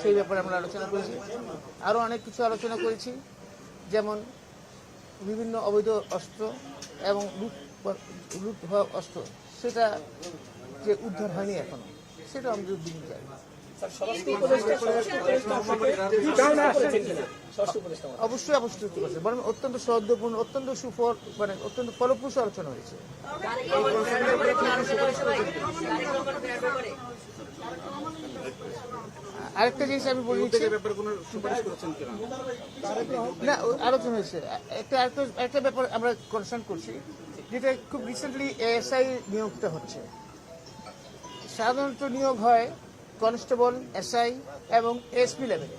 সেই ব্যাপারে আমরা আলোচনা করেছি। আরও অনেক কিছু আলোচনা করেছি, যেমন বিভিন্ন অবৈধ অস্ত্র এবং লুট হওয়া অস্ত্র, সেটা যে উদ্ধার হয়নি এখনো, সেটা আমাদের উদ্বিগ্ন চাই। অবশ্যই অবশ্যই করছে, বরং অত্যন্ত সৌহার্দ্যপূর্ণ, অত্যন্ত সুফল, মানে অত্যন্ত ফলপ্রসূ আলোচনা হয়েছে। আরেকটা জিনিস আমি বলি, না আলোচনা হয়েছে, একটা ব্যাপার আমরা কনসার্ন করছি, যেটা খুব রিসেন্টলি এএসআই নিয়োগটা হচ্ছে। সাধারণত নিয়োগ হয় কনস্টেবল, এসআই এবং এসপি লেভেলে,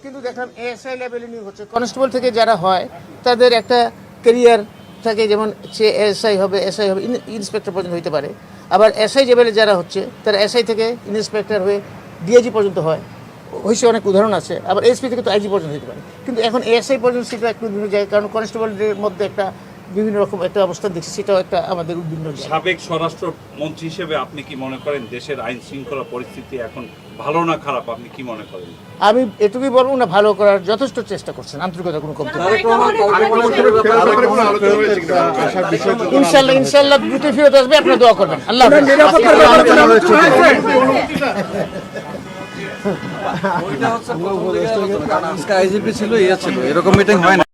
কিন্তু দেখলাম এএসআই লেভেলে নিয়োগ হচ্ছে। কনস্টেবল থেকে যারা হয় তাদের একটা ক্যারিয়ার থাকে, যেমন সে এসআই হবে, এসআই হবে, ইন্সপেক্টর পর্যন্ত হইতে পারে। আবার এসআই লেভেলে যারা হচ্ছে তারা এসআই থেকে ইন্সপেক্টর হয়ে ডিআইজি পর্যন্ত হয়েছে, অনেক উদাহরণ আছে। আবার এসপি থেকে তো আইজি পর্যন্ত হতে পারে, কিন্তু এখন এএসআই পর্যন্ত সেটা একটু বিভিন্ন জায়গায়, কারণ কনস্টেবলদের মধ্যে একটা বিভিন্ন রকম একটা অবস্থান দেখছি, সেটাও একটা আমাদের উদ্বিগ্ন। সাবেক স্বরাষ্ট্র মন্ত্রী হিসেবে আপনি কি মনে করেন দেশের আইন শৃঙ্খলা পরিস্থিতি এখন ভালো না খারাপ, আপনি কি মনে করেন? আমি এটুকুই বলবো না, ভালো করার যথেষ্ট চেষ্টা করছেন, আন্তরিকতা কোনো কমতি নেই। ইনশাল্লাহ দ্রুত ফেরত আসবে, আপনারা দোয়া করবেন। আল্লাহ আইজিপি ছিল, ছিল, এরকম মিটিং হয় না।